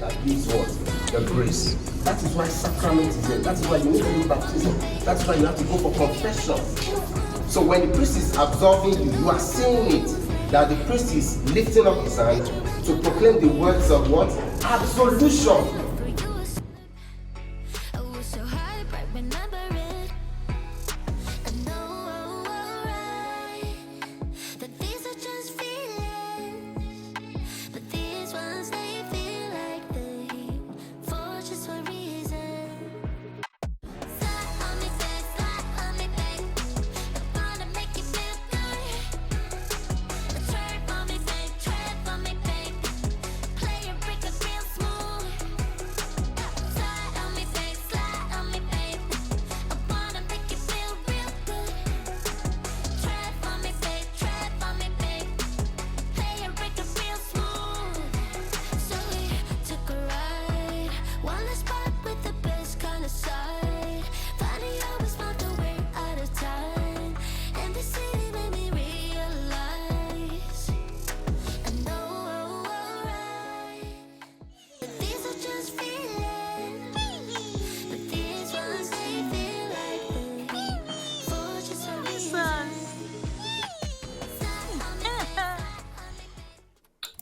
that gives what? The grace. That is why sacrament is there. That is why you need to do baptism. That is why you have to go for confession. So when the priest is absolving you, you are seeing it. That the priest is lifting up his hand to proclaim the words of what? Absolution.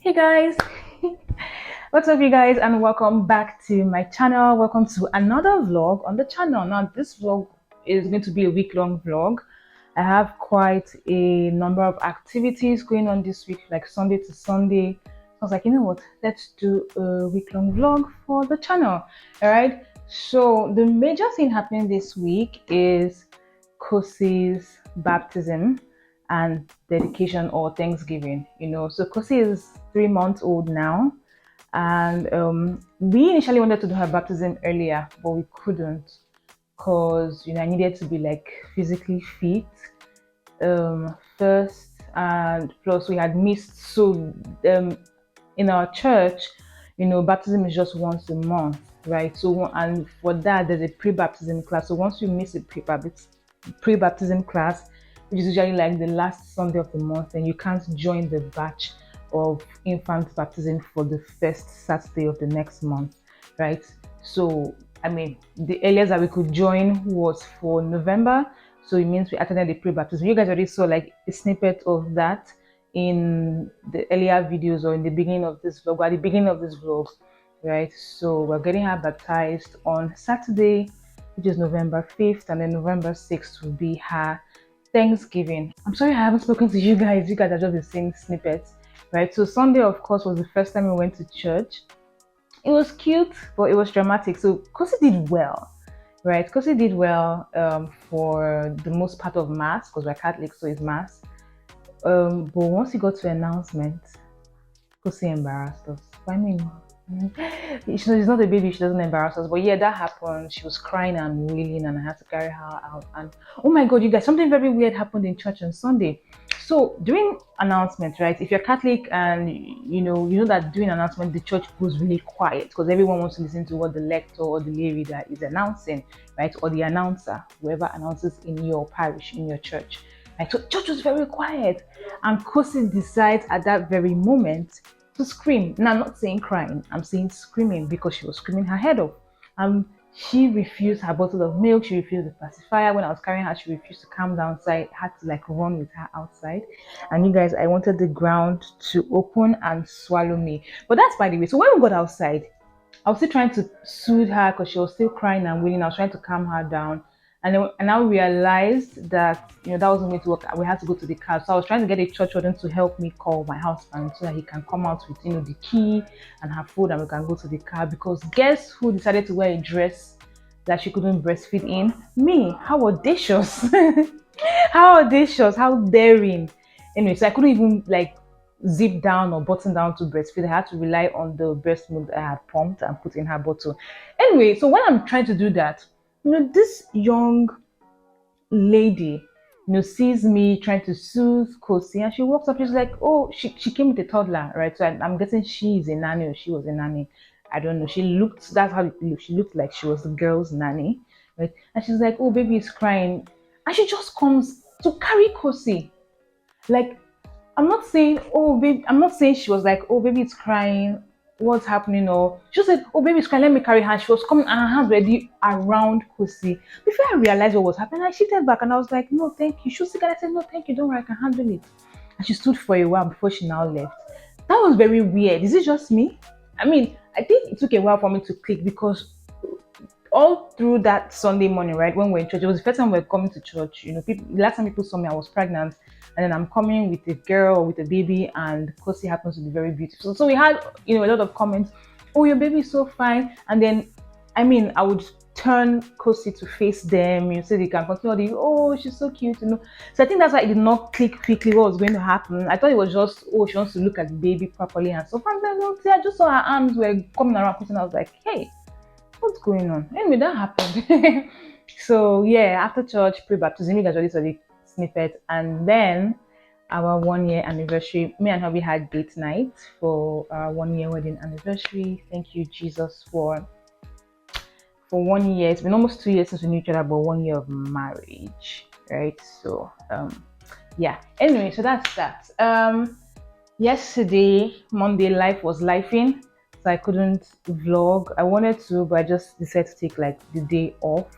Hey guys, what's up you guys, and welcome back to my channel. Welcome to another vlog on the channel. Now this vlog is going to be a week-long vlog. I have quite a number of activities going on this week, like Sunday to Sunday. I was like, you know what, let's do a week-long vlog for the channel. All right, so the major thing happening this week is Kosi's baptism and dedication or Thanksgiving. So Kosi is 3 months old now, and we initially wanted to do her baptism earlier, but we couldn't because I needed to be like physically fit first, and plus we had missed. So in our church, baptism is just once a month, right? So, and for that there's a pre-baptism class. So once you miss a pre-baptism class, which is usually like the last Sunday of the month, then you can't join the batch of infant baptism for the first Saturday of the next month, right? So I mean, the earliest that we could join was for November, so it means we attended the pre-baptism. You guys already saw like a snippet of that in the earlier videos or in the beginning of this vlog, or at the beginning of this vlog, right? So we're getting her baptized on Saturday, which is November 5th, and then November 6th will be her Thanksgiving. I'm sorry I haven't spoken to you guys. You guys are just the same snippets, right? So Sunday, of course, was the first time we went to church. It was cute, but it was dramatic. So Kosi did well, right? Kosi did well for the most part of Mass, because we're Catholic, so it's Mass. But once he got to announcement, Kosi embarrassed us. I mean, she's not a baby, she doesn't embarrass us, but yeah, that happened. She was crying and wailing, and I had to carry her out. And oh my god, you guys, something very weird happened in church on Sunday. So during announcement, right, if you're Catholic and you know that during announcement the church goes really quiet because everyone wants to listen to what the lector or the lay reader is announcing, right, or the announcer, whoever announces in your parish, in your church, right? So church was very quiet, and Kosi decides at that very moment to scream. Now, I'm not saying crying, I'm saying screaming, because she was screaming her head off. She refused her bottle of milk, she refused the pacifier. When I was carrying her, she refused to come downside. I had to like run with her outside. And you guys, I wanted the ground to open and swallow me. But that's by the way. So when we got outside, I was still trying to soothe her because she was still crying and wailing. I was trying to calm her down. And then I now realized that that wasn't going to work. We had to go to the car. So I was trying to get a church warden to help me call my husband so that he can come out with the key and her food, and we can go to the car. Because guess who decided to wear a dress that she couldn't breastfeed in? Me. How audacious. How audacious, how daring. Anyway, so I couldn't even like zip down or button down to breastfeed. I had to rely on the breast milk that I had pumped and put in her bottle. Anyway, so when I'm trying to do that, this young lady, sees me trying to soothe Kosi, and she walks up. She's like, oh, she came with a toddler, right? So I'm guessing she's a nanny, or she was a nanny. I don't know. That's how it looked. She looked like she was the girl's nanny, right? And she's like, oh, baby is crying. And she just comes to carry Kosi. Like, I'm not saying she was like, oh, baby it's crying. what's happening, or she said, oh baby, can let me carry her. She was coming and her hands were already around Kosi. Before I realized what was happening, I shifted back and I was like, no thank you. She was sick and I said, no thank you, don't worry, I can handle it. And she stood for a while before she now left. That was very weird. Is it just me? I mean, I think it took a while for me to click because all through that Sunday morning, right, when we're in church, it was the first time we were coming to church. You know, people, the last time people saw me, I was pregnant, and then I'm coming with a girl with a baby, and Kosi happens to be very beautiful. So we had, you know, a lot of comments. Oh, your baby is so fine. And then, I mean, I would turn Kosi to face them. You say they can continue. Oh, she's so cute, you know. So I think that's why I did not click quickly what was going to happen. I thought it was just, oh, she wants to look at the baby properly and so. And then I just saw her arms were coming around Kosi, and I was like, hey, what's going on? Anyway, that happened. So yeah, after church, pre-baptism, you guys already saw the snippet, and then our 1 year anniversary. Me and hubby had date night for our 1 year wedding anniversary. Thank you, Jesus, for 1 year. It's been almost 2 years since we knew each other, but 1 year of marriage, right? So yeah. Anyway, so that's that. Yesterday, Monday, life was lifing, so I couldn't vlog. I wanted to, but I just decided to take like the day off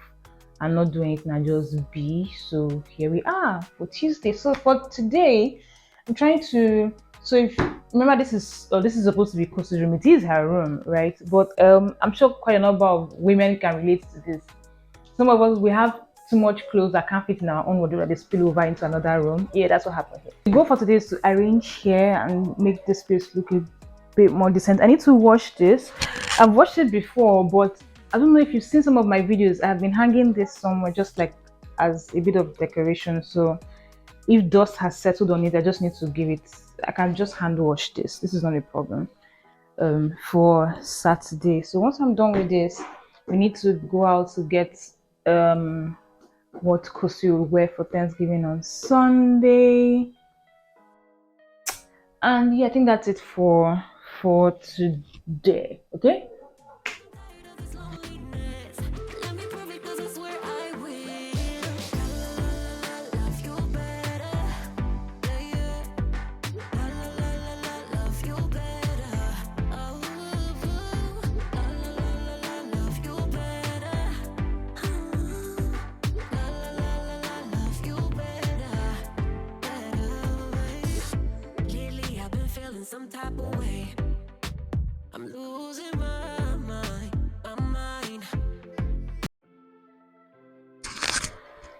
and not do anything and just be. So here we are for Tuesday. So for today, I'm trying to. So if remember, this is supposed to be Kosi's room. It is her room, right? But I'm sure quite a number of women can relate to this. Some of us, we have too much clothes that can't fit in our own wardrobe, they spill over into another room. Yeah, that's what happened here. The goal for today is to arrange here and make this space look a bit more decent. I need to wash this. I've washed it before, but I don't know if you've seen some of my videos. I've been hanging this somewhere just like as a bit of decoration. So if dust has settled on it, I just need to give it. I can just hand wash this. This is not a problem for Saturday. So once I'm done with this, we need to go out to get what Kosi will wear for Thanksgiving on Sunday. And yeah, I think that's it for today. Okay. Some type of way, I'm losing my mind.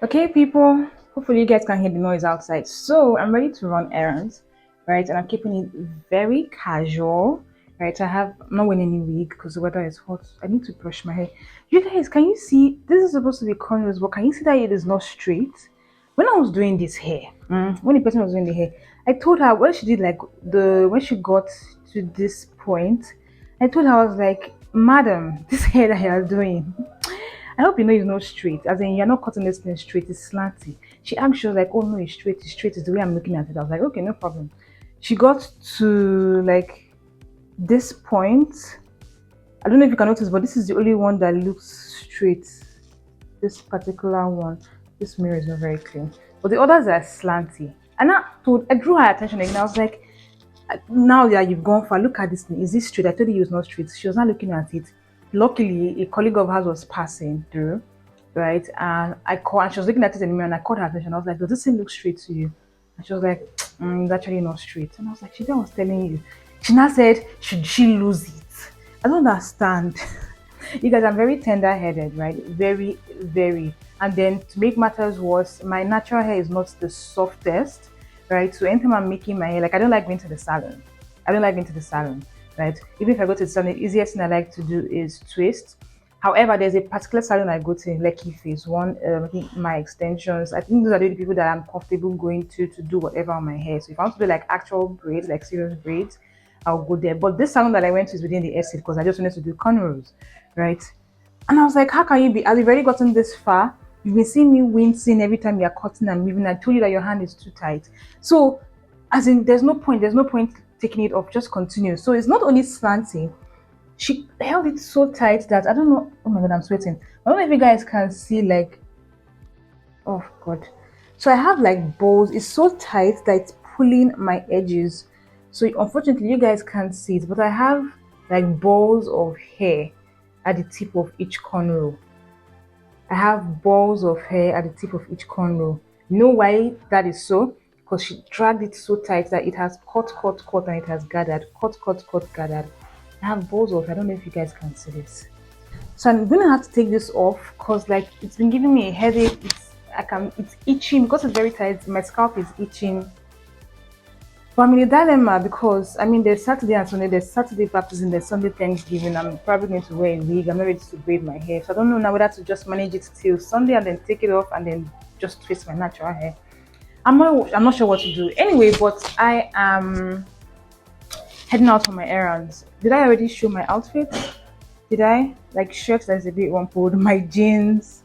Okay, people. Hopefully, you guys can hear the noise outside. So I'm ready to run errands, right? And I'm keeping it very casual, right? I'm not wearing any wig because the weather is hot. I need to brush my hair. You guys, can you see? This is supposed to be cornrows, but can you see that it is not straight? When I was doing this hair, when the person was doing the hair, I told her when she did like when she got to this point, I told her, I was like, madam, this hair that you are doing, I hope you know it's not straight. As in, you're not cutting this thing straight, it's slanty. She was like, oh no, it's straight, it's the way I'm looking at it. I was like, okay, no problem. She got to like this point. I don't know if you can notice, but this is the only one that looks straight. This particular one. This mirror is not very clean, but the others are slanty. And I drew her attention again. I was like, now that you've gone far, look at this thing. Is this straight? I told you it was not straight. She was not looking at it. Luckily, a colleague of hers was passing through, right? And I called, and she was looking at it in the mirror, and I called her attention. I was like, does this thing look straight to you? And she was like, it's actually not straight. And I was like, she was telling you. She now said, should she lose it? I don't understand. You guys, I'm very tender-headed, right? Very, very. And then to make matters worse, my natural hair is not the softest, right? So anytime I'm making my hair, like I don't like going to the salon. Right? Even if I go to the salon, the easiest thing I like to do is twist. However, there's a particular salon I go to in LaCie Phase 1. I think my extensions, I think those are the people that I'm comfortable going to do whatever on my hair. So if I want to do like actual braids, like serious braids, I'll go there. But this salon that I went to is within the estate because I just wanted to do cornrows, right? And I was like, how can you be, as you've already gotten this far, you've been seeing me wincing every time you're cutting and moving. I told you that your hand is too tight. So, as in, there's no point taking it off, just continue. So it's not only slanting, she held it so tight that I don't know. Oh my god, I'm sweating. I don't know if you guys can see, like, oh god. So I have like balls. It's so tight that it's pulling my edges. So unfortunately, you guys can't see it, but I have like balls of hair at the tip of each cornrow. I have balls of hair at the tip of each cornrow. You know why that is so? Because she dragged it so tight that it has cut, and it has gathered. Cut, gathered. I have balls of hair. I don't know if you guys can see this. So I'm gonna have to take this off because like it's been giving me a headache. It's itching because it's very tight. My scalp is itching. But I'm in a dilemma because I mean there's Saturday and Sunday, there's Saturday baptism, there's Sunday Thanksgiving. I'm probably going to wear a wig. I'm not ready to braid my hair. So I don't know now whether to just manage it till Sunday and then take it off and then just twist my natural hair. I'm not sure what to do. Anyway, but I am heading out on my errands. Did I already show my outfit? Did I? Like shirts that's a bit rumpled, my jeans,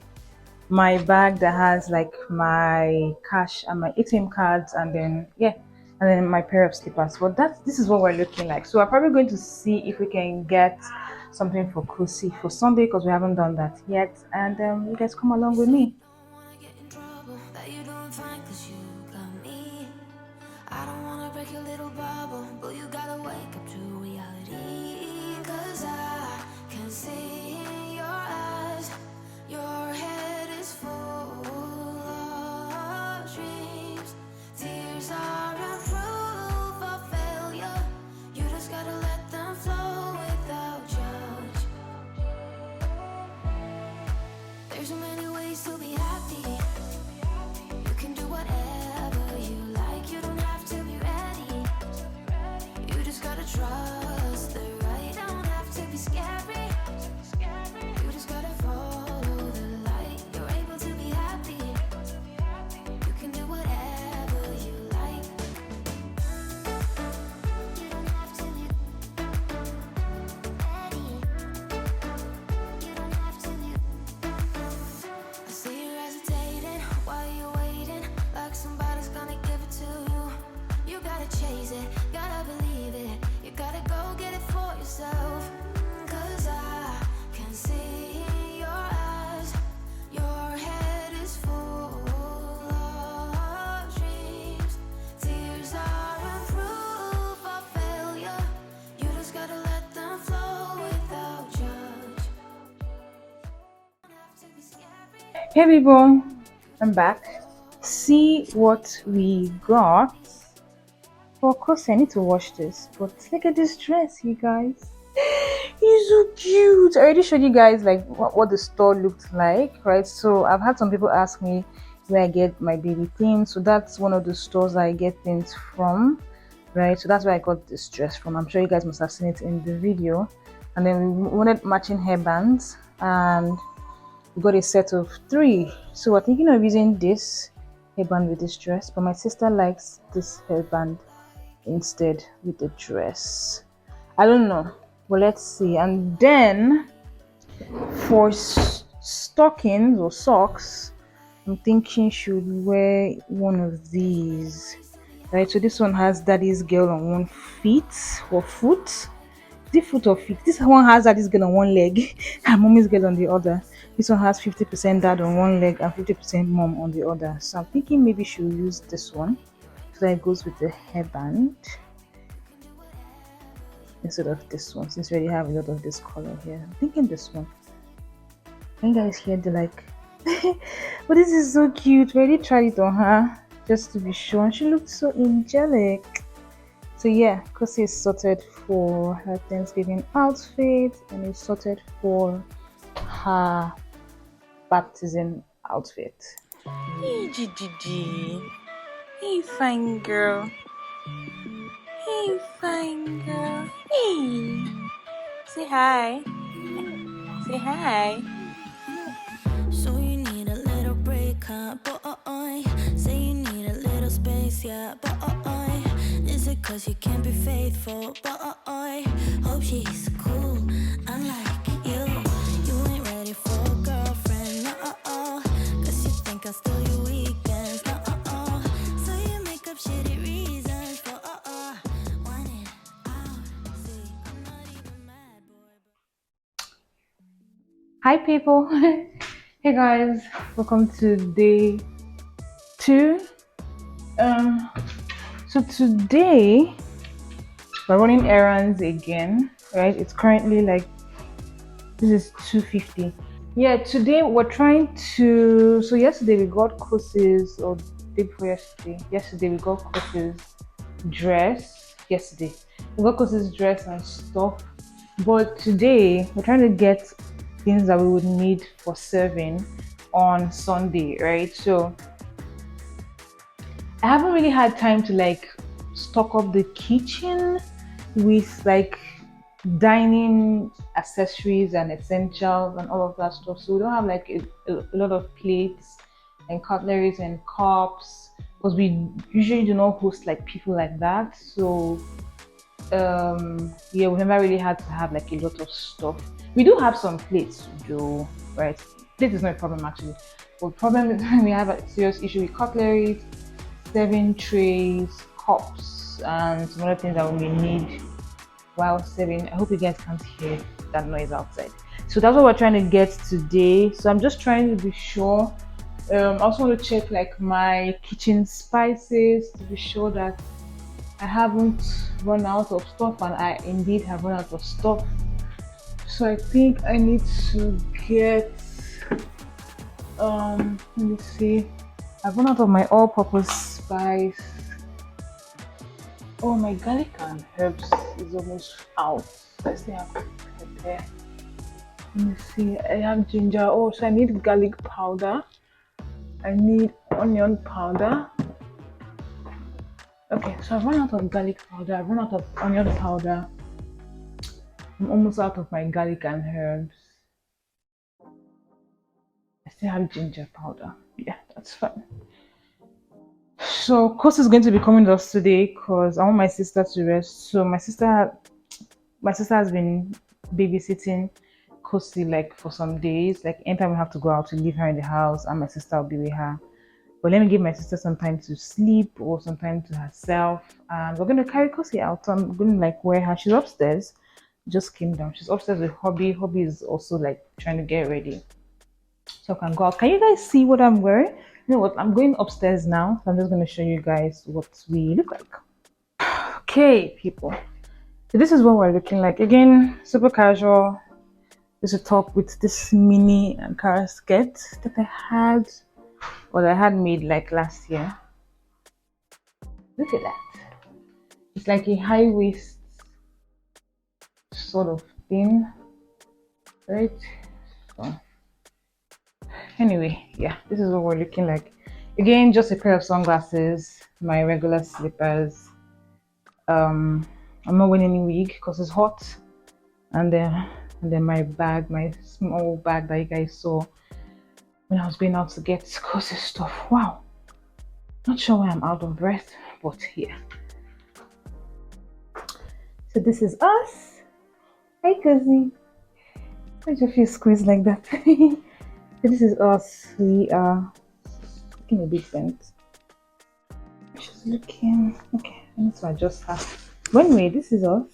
my bag that has like my cash and my ATM cards, and then yeah, and then my pair of slippers. But this is what we're looking like. So we're probably going to see if we can get something for Kosi for Sunday because we haven't done that yet. And you guys come along with me. I don't wanna break your little bubble, but you gotta wake up to reality. 'Cause I can see in your eyes, your head is full of dreams. Tears are a proof of failure. You just gotta let them flow without judge. There's so many ways to be happy. You can do whatever you like. You don't have to be ready. You just gotta trust the right. Don't have to be scary. You just gotta follow the light. You're able to be happy. You can do whatever you like. You don't have to be ready. You don't have to be. I see you hesitating while you're waiting, like somebody's gonna give it to you. You gotta chase it, gotta believe it. You gotta go get it for yourself. 'Cause I can see in your eyes, your head is full of dreams. Tears are a proof of failure. You just gotta let them flow without judge. Don't have to be scary. Hey people, I'm back. See what we got. For course, I need to wash this, but look at this dress, you guys. It's so cute. I already showed you guys like what the store looked like, right? So I've had some people ask me where I get my baby things. So that's one of the stores I get things from, right? So that's where I got this dress from. I'm sure you guys must have seen it in the video. And then we wanted matching hairbands, and we got a set of 3. So we're thinking of using this hairband with this dress, but my sister likes this hairband instead with the dress. I don't know, but let's see. And then for stockings or socks, I'm thinking should wear one of these, right? So this one has daddy's girl on one feet or foot. Is it foot or feet? This one has daddy's girl on one leg and mommy's girl on the other. This one has 50% dad on one leg and 50% mom on the other. So I'm thinking maybe she'll use this one so that it goes with the hairband instead of this one, since we already have a lot of this color here. I'm thinking this one. Can you guys hear the like? But this is so cute. We already tried it on her just to be sure, and she looked so angelic. So yeah, Kosi is sorted for her Thanksgiving outfit and is sorted for her baptism outfit. Hey Gigi, hey fine girl, hey fine girl, hey, say hi, say hi. So you need a little break, huh? Boy, say you need a little space, yeah. Boy, is it 'cause you can't be faithful? Boy, hope she's cool, unlike you. You ain't ready for a girlfriend, no. 'Cause you think I'll steal your weekends, no. So you make up shitty reasons for wanting out. See, I'm not even mad, boy. Hi people. Hey guys, welcome to day 2. So today we're running errands again. right? It's currently like, this is 250. Yeah, today we're trying to, so yesterday we got Kosi's, or day before yesterday we got Kosi's dress. Yesterday we got Kosi's dress and stuff, but today we're trying to get things that we would need for serving on Sunday, right? So I haven't really had time to like stock up the kitchen with like dining accessories and essentials and all of that stuff. So we don't have like a lot of plates and cutleries and cups, because we usually do not host like people like that. So yeah, we never really had to have like a lot of stuff. We do have some plates though, right? Plate is not a problem actually, but problem is when we have a serious issue with cutlery, serving trays, cups, and some other things that we need while serving. I hope you guys can't hear that noise outside. So that's what we're trying to get today. So I'm just trying to be sure. I also want to check like my kitchen spices to be sure that I haven't run out of stuff, and I indeed have run out of stuff. So I think I need to get let me see. I've run out of my all-purpose spice. Oh, my garlic and herbs is almost out. I still have pepper. Let me see. I have ginger. Oh, so I need garlic powder. I need onion powder. Okay, so I've run out of garlic powder. I've run out of onion powder. I'm almost out of my garlic and herbs. I still have ginger powder. Yeah, that's fine. So Kosi is going to be coming to us today because I want my sister to rest. So my sister has been babysitting Kosi like for some days. Like anytime we have to go out, to leave her in the house, and my sister will be with her. But let me give my sister some time to sleep or some time to herself. And we're gonna carry Kosi out. So I'm gonna like wear her. She's upstairs. Just came down. She's upstairs with Hobby. Hobby is also like trying to get ready. So I can go out. Can you guys see what I'm wearing? You know what? I'm going upstairs now. So I'm just gonna show you guys what we look like. Okay, people. So this is what we're looking like. Again, super casual. This is a top with this mini Ankara skirt that I had made like last year. Look at that. It's like a high waist sort of thing, right? So anyway, yeah, this is what we're looking like. Again, just a pair of sunglasses, my regular slippers. I'm not wearing any wig because it's hot, and then my bag, my small bag that you guys saw when I was going out to get Kosi stuff. Wow, not sure why I'm out of breath, but yeah. So this is us. Hi Kosi. Why do you feel squeezed like that? So this is us. We are looking a bit bent. She's looking okay. I need to adjust her. But anyway, this is us.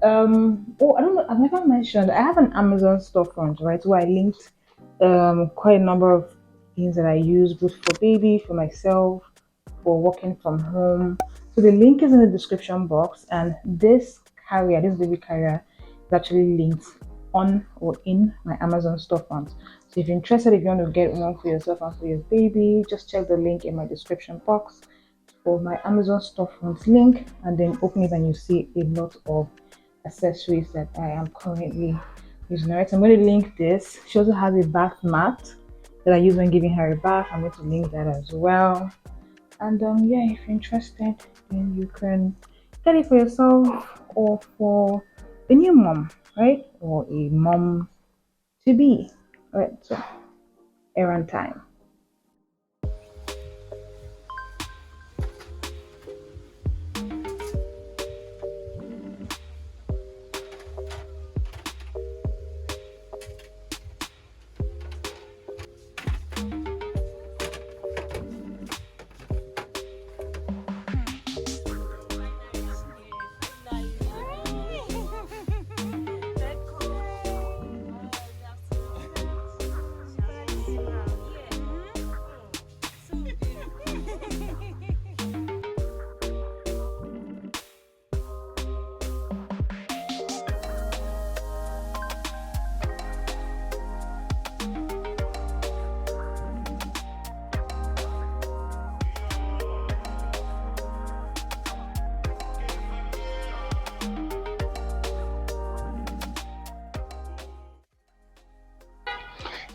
Oh, I don't know. I've never mentioned. I have an Amazon storefront, right? Where I linked quite a number of things that I use, both for baby, for myself, for working from home. So the link is in the description box, and this baby carrier, is actually linked on or in my Amazon storefront. So if you're interested, if you want to get one for yourself and for your baby, just check the link in my description box for my Amazon storefront link, and then open it and you see a lot of accessories that I am currently using. Alright, so I'm going to link this. She also has a bath mat that I use when giving her a bath. I'm going to link that as well. And yeah, if you're interested, then you can get it for yourself or for a new mom, right? Or a mom to be. Alright, so errand time.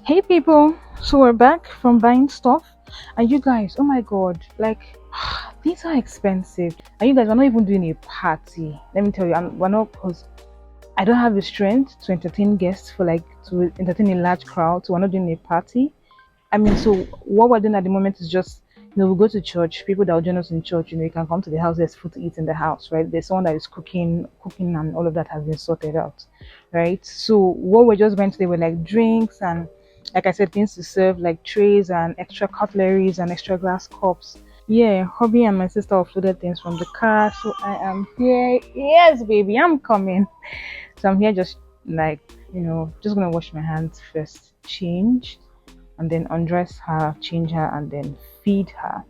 Hey people, so we're back from buying stuff, and you guys, oh my god, like these are expensive. And you guys, we're not even doing a party. Let me tell you, we're not, because I don't have the strength to entertain guests for like to entertain a large crowd. So we're not doing a party. I mean, so what we're doing at the moment is just, we go to church. People that will join us in church, you can come to the house. There's food to eat in the house, right? There's someone that is cooking, and all of that has been sorted out, right? So what we're just going today were like drinks and, like I said, things to serve, like trays and extra cutleries and extra glass cups. Yeah, hubby and my sister offloaded things from the car, so I am here. Yes, baby, I'm coming. So I'm here just like, just gonna wash my hands first, change, and then undress her, change her, and then feed her.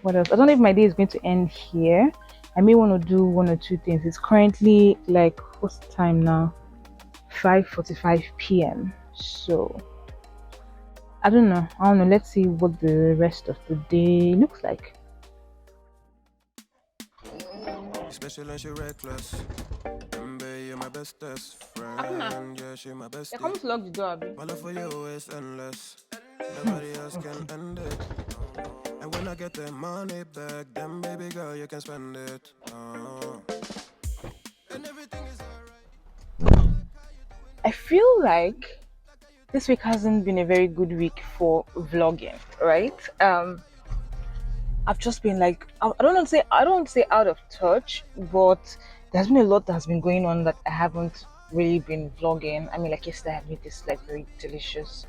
What else? I don't know if my day is going to end here. I may want to do one or two things. It's currently like, what's the time now? 5:45 p.m. So I don't know. Let's see what the rest of the day looks like. Especially when she reckless. Baby, you're my bestest friend. Yeah, she my bestie. Come to lock the door, Abby. My love for you is endless. Nobody else can end it. And when I get the money back, then baby girl, you can spend it. And everything is alright. I feel like this week hasn't been a very good week for vlogging, right? I've just been like, I don't say out of touch, but there's been a lot that has been going on that I haven't really been vlogging. I mean, like yesterday I made this like very delicious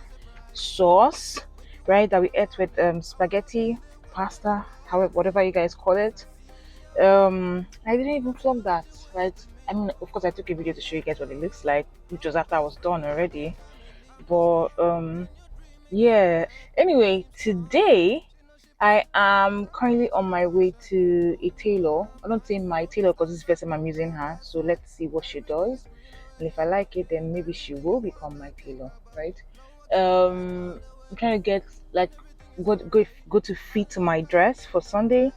sauce, right? That we ate with spaghetti, pasta, however, whatever you guys call it. I didn't even vlog that, right? I mean, of course I took a video to show you guys what it looks like, which was after I was done already. But yeah. Anyway, today I am currently on my way to a tailor. I don't say my tailor because this is the first time I'm using her. So let's see what she does. And if I like it, then maybe she will become my tailor, right? I'm trying to get like go to fit my dress for Sunday.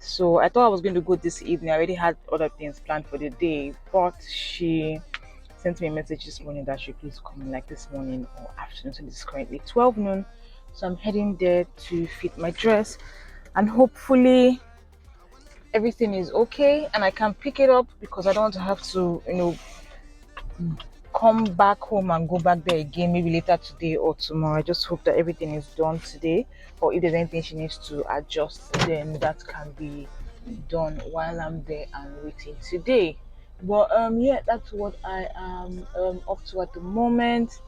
So I thought I was going to go this evening. I already had other things planned for the day, but she sent me a message this morning that she please come like this morning or afternoon. So this is currently 12 noon. So I'm heading there to fit my dress, and hopefully everything is okay and I can pick it up, because I don't want to have to, come back home and go back there again maybe later today or tomorrow. I just hope that everything is done today, or if there's anything she needs to adjust, then that can be done while I'm there and waiting today. But yeah, that's what I am up to at the moment.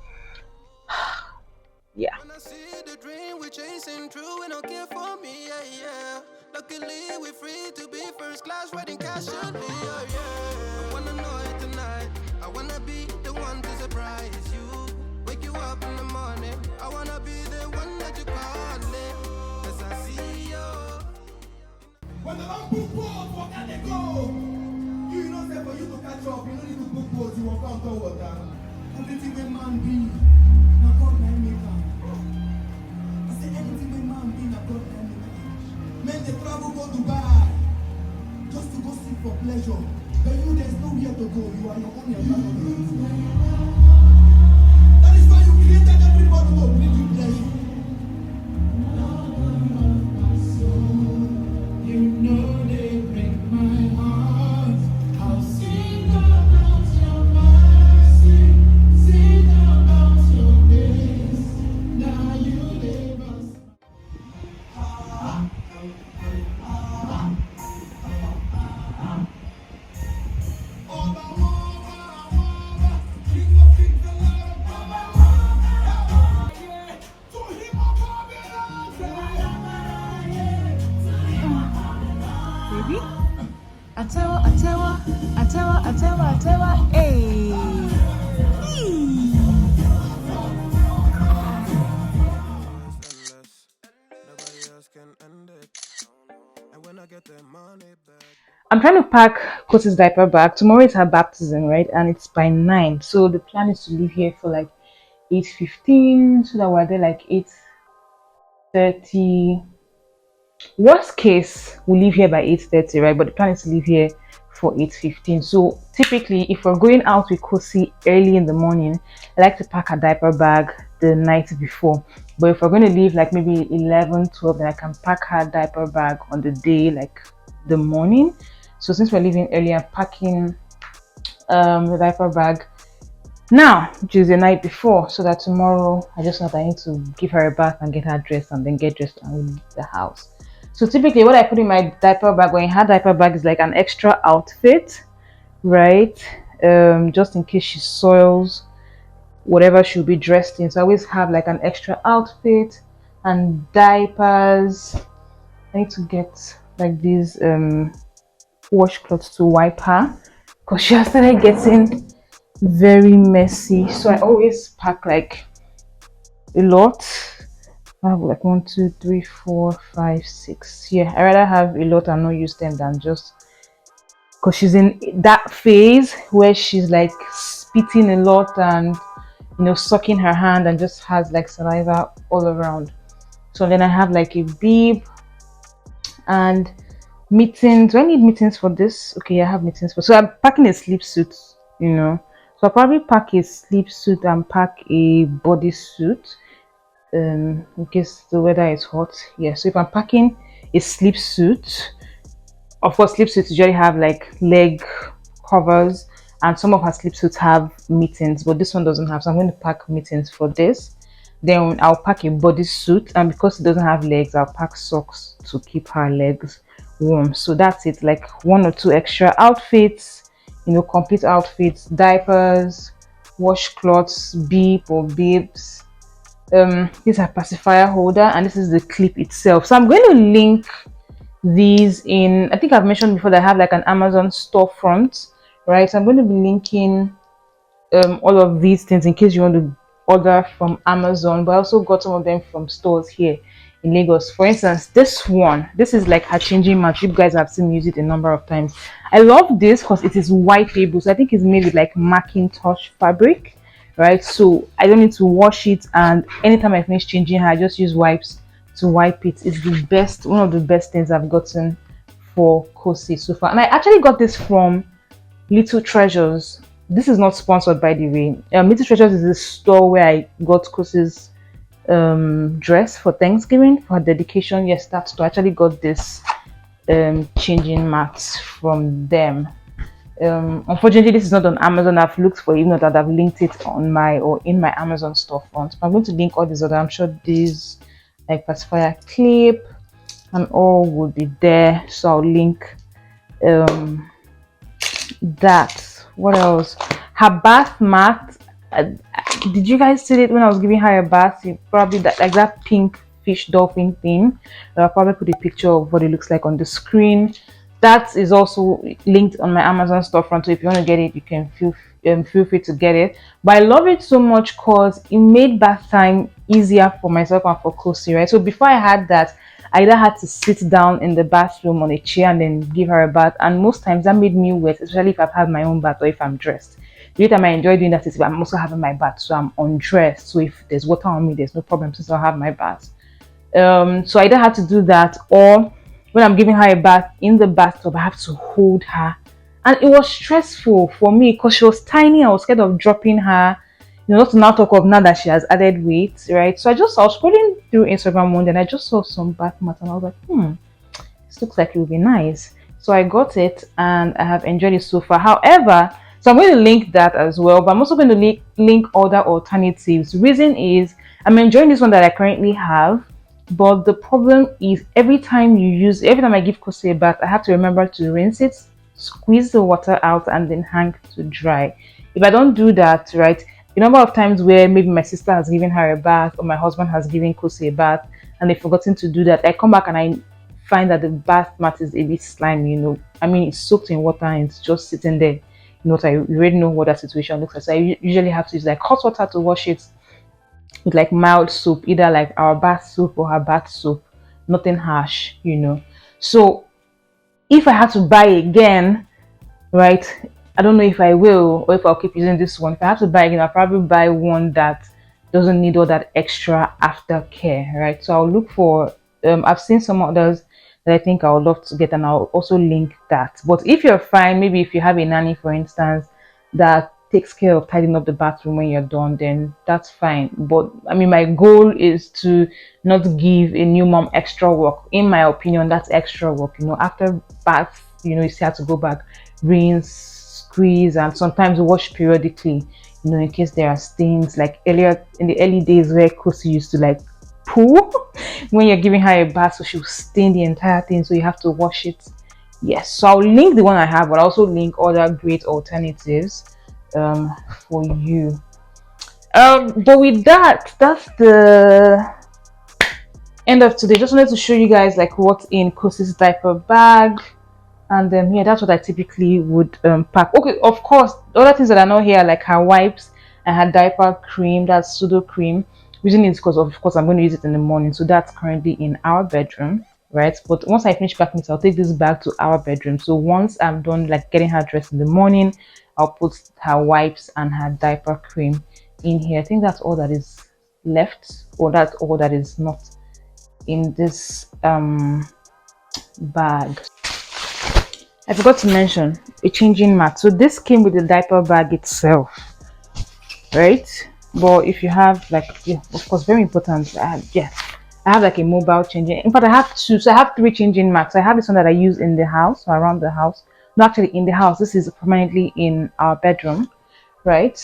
Yeah. When I see the dream we're chasing true and okay for me, yeah. Luckily we're free to be first class, wedding casually, yeah. I wanna know it tonight. I wanna be the one to surprise you. Wake you up in the morning. I wanna be the one that you call it. 'Cause I see you. When the long book boat, what can they go? You know, say for you to catch up, you don't need to book boats, you walk out the water. Everything with man be, now God let me come. I say everything with man be, now God let me come. Men they travel go Dubai, just to go seek for pleasure. But you, there's nowhere to go, you are your own environment. That is why you created everybody to bring you pleasure. You know they break my heart. I'll sing about your mercy, sing about your grace. Now you live us. King of kings, the Lord of lords. To him of Baby, Atewa, hey. Endless. Nobody else can end it. And when I get the money back. I'm trying to pack Kosi's diaper bag. Tomorrow is her baptism, right? And it's by 9. So the plan is to leave here for like 8:15, so that we're there like 8:30. Worst case, we'll leave here by 8:30, right? But the plan is to leave here before 8:15. So typically, if we're going out with Kosi early in the morning, I like to pack a diaper bag the night before. But if we're going to leave like maybe 11, 12, then I can pack her diaper bag on the day, like the morning. So since we're leaving early, I'm packing the diaper bag now, which is the night before, so that tomorrow I just know that I need to give her a bath and get her dressed and then get dressed and leave the house. So typically what I put in my diaper bag, when her diaper bag, is like an extra outfit, right? Just in case she soils whatever she'll be dressed in. So I always have like an extra outfit and diapers. I need to get like these washcloths to wipe her because she has started getting very messy. So I always pack like a lot. I have like 1, 2, 3, 4, 5, 6. Yeah, I rather have a lot and not use them than just, because she's in that phase where she's like spitting a lot and sucking her hand and just has like saliva all around. So then I have like a bib and mittens. Do I need mittens for this? Okay, I have mittens for. So I'm packing a sleep suit, So I'll probably pack a sleep suit and pack a bodysuit in case the weather is hot. Yeah, so if I'm packing a sleep suit, of course sleep suits usually have like leg covers, and some of her sleep suits have mittens, but this one doesn't have, so I'm going to pack mittens for this. Then I'll pack a bodysuit, and because it doesn't have legs, I'll pack socks to keep her legs warm. So that's it, like 1 or 2 extra outfits, complete outfits, diapers, washcloths, bib or bibs. This is a pacifier holder, and this is the clip itself. So I'm going to link these in, I think I've mentioned before that I have like an Amazon storefront, right? So I'm going to be linking all of these things in case you want to order from Amazon, but I also got some of them from stores here in Lagos. For instance, this is like her changing mat. You guys have seen me use it a number of times. I love this because it is wipeable. So I think it's made with like Macintosh fabric, right? So I don't need to wash it, and anytime I finish changing her, I just use wipes to wipe it. It's the best, one of the best things I've gotten for Kosi so far. And I actually got this from Little Treasures. This is not sponsored, by the way. Little Treasures is a store where I got Kosi's dress for Thanksgiving for her dedication. Yes, that store. I actually got this changing mats from them. Unfortunately, this is not on Amazon. I've looked for it, even that I've linked it on my or in my Amazon storefront. I'm going to link all these other. I'm sure these like pacifier clip and all would be there. So I'll link that. What else? Her bath mat. Did you guys see it when I was giving her a bath? Probably that, like that pink fish dolphin thing. I'll probably put a picture of what it looks like on the screen. That is also linked on my Amazon storefront. So if you want to get it, you can feel free to get it. But I love it so much because it made bath time easier for myself and for Kosi, right? So before I had that, I either had to sit down in the bathroom on a chair and then give her a bath, and most times that made me wet, especially if I've had my own bath or if I'm dressed. The only time I enjoy doing that is if I'm also having my bath, so I'm undressed. So if there's water on me, there's no problem since I'll have my bath. So I either had to do that, or when I'm giving her a bath in the bathtub, I have to hold her, and it was stressful for me because she was tiny. I was scared of dropping her, not to now talk of now that she has added weight, right? So I was scrolling through Instagram one day and I just saw some bath mat and I was like, this looks like it would be nice. So I got it and I have enjoyed it so far. However, so I'm going to link that as well, but I'm also going to link other alternatives. The reason is I'm enjoying this one that I currently have, but the problem is every time I give Kosi a bath, I have to remember to rinse it, squeeze the water out, and then hang to dry. If I don't do that, right, the number of times where maybe my sister has given her a bath or my husband has given Kosi a bath and they've forgotten to do that, I come back and I find that the bath mat is a bit slimy, I mean, it's soaked in water and it's just sitting there. I already know what that situation looks like. So I usually have to use like hot water to wash it with like mild soap, either like our bath soap or her bath soap, nothing harsh, So if I have to buy again, right, I don't know if I will or if I'll keep using this one. If I have to buy again, I'll probably buy one that doesn't need all that extra aftercare, right? So I'll look for I've seen some others that I think I would love to get, and I'll also link that. But if you're fine, maybe if you have a nanny, for instance, that takes care of tidying up the bathroom when you're done, then that's fine. But I mean, my goal is to not give a new mom extra work. In my opinion, that's extra work. After bath, you still have to go back, rinse, squeeze, and sometimes wash periodically. In case there are stains, like earlier in the early days where Kosi used to like poo when you're giving her a bath, so she'll stain the entire thing, so you have to wash it. Yes, so I'll link the one I have, but I'll also link other great alternatives for you. But with that, that's the end of today. Just wanted to show you guys like what's in Kosi's diaper bag. And yeah, that's what I typically would pack. Okay, of course, the other things that are not here, like her wipes and her diaper cream, that's pseudo cream. Using it because of course I'm going to use it in the morning, so that's currently in our bedroom, right? But once I finish packing it, I'll take this back to our bedroom. So once I'm done like getting her dressed in the morning, I'll put her wipes and her diaper cream in here. I think that's all that is left, or that's all that is not in this bag. I forgot to mention a changing mat. So this came with the diaper bag itself, right? But if you have like, yeah, of course, very important. I have like a mobile changing. In fact, I have two. So I have three changing mats. I have this one that I use in the house, or around the house. Not actually in the house. This is permanently in our bedroom, right?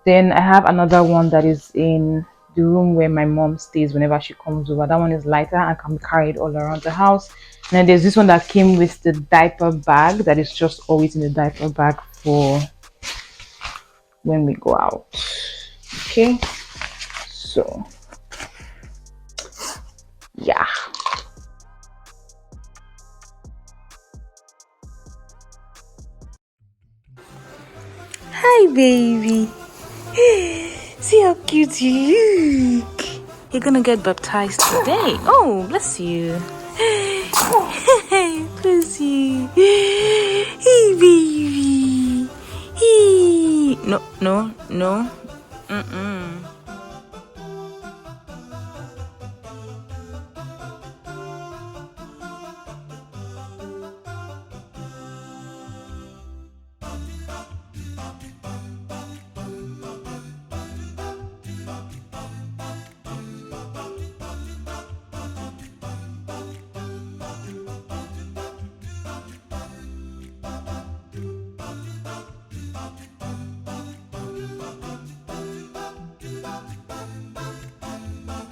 Then I have another one that is in the room where my mom stays whenever she comes over. That one is lighter and can be carried all around the house. And then there's this one that came with the diaper bag that is just always in the diaper bag for when we go out. Okay, so yeah. Hi, baby. See how cute you look. You're gonna get baptized today. Oh, bless you. Bless you. Hey, baby. Hey. No, no, no.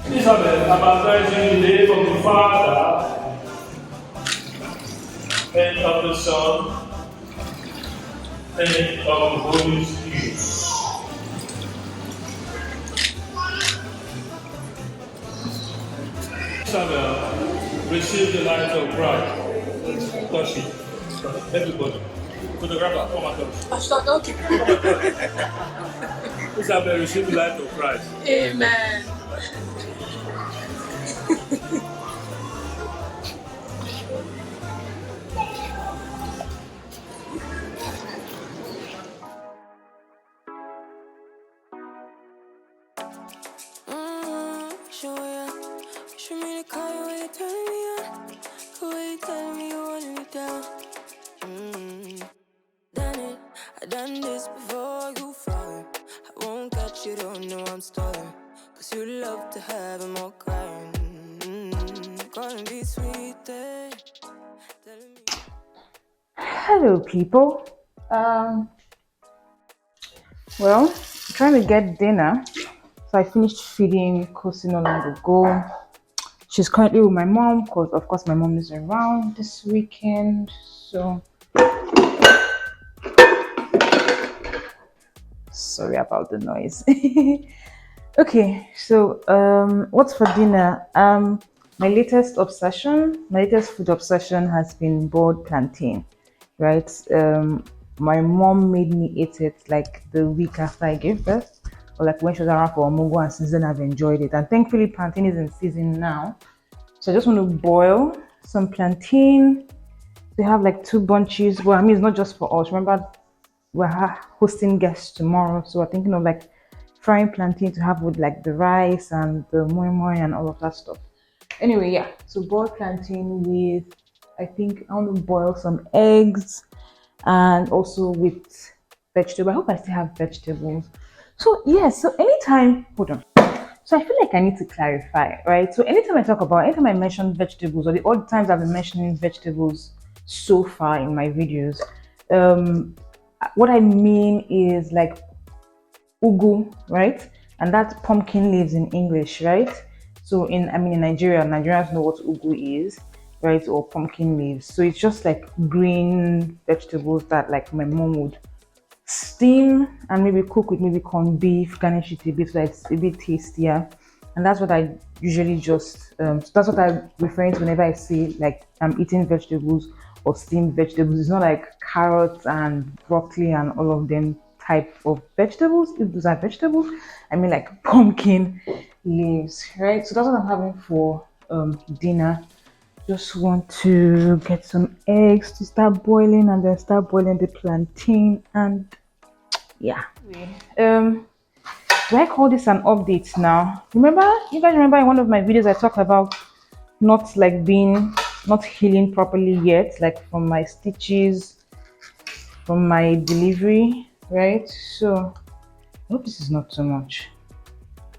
Elizabeth, I baptize you in the name of the Father, and of the Son, and of the Holy Spirit. Samuel, receive the light of Christ. Touch it. Everybody. Photographer, come and touch. Pastor, don't keep Isabel, receive the light of Christ. Amen. Show me the car when you turn me on. The way you tell me you want me down. Done it, I done this before you fall. I won't catch you, don't know I'm stalling. Cause you love to have them all crying. Gonna be sweet there. Hello, people. Well, trying to get dinner. So I finished feeding Kosi not long ago. She's currently with my mom because, of course, my mom is around this weekend. So sorry about the noise. Okay, so what's for dinner? My latest food obsession has been boiled plantain, right? My mom made me eat it like the week after I gave birth, or like when she was around for Omungo and season. I've enjoyed it, and thankfully plantain is in season now. So I just want to boil some plantain. We have like 2 bunches. Well, I mean, it's not just for us. Remember, we're hosting guests tomorrow, so we're thinking of like frying plantain to have with like the rice and the moi moi and all of that stuff. Anyway, yeah, so boiled plantain with I think I want to boil some eggs and also with vegetable. I hope I still have vegetables. So yes, so anytime, hold on. So I feel like I need to clarify, right? So anytime I mention vegetables, or all the times I've been mentioning vegetables so far in my videos, um, what I mean is like ugu, right? And that's pumpkin leaves in English, right? So in Nigeria, Nigerians know what ugu is, right? Or pumpkin leaves. So it's just like green vegetables that like my mom would steam and maybe cook with maybe corned beef, garnish it a bit so that it's a bit tastier. And that's what I usually just so that's what I'm referring to whenever I say like I'm eating vegetables or steamed vegetables. It's not like carrots and broccoli and all of them type of vegetables. If those are vegetables, I mean like pumpkin leaves, right? So that's what I'm having for dinner. Just want to get some eggs to start boiling and then start boiling the plantain and yeah. Do I call this an update now? You guys remember in one of my videos I talked about not healing properly yet, like from my stitches, from my delivery, right? So I hope this is not too much.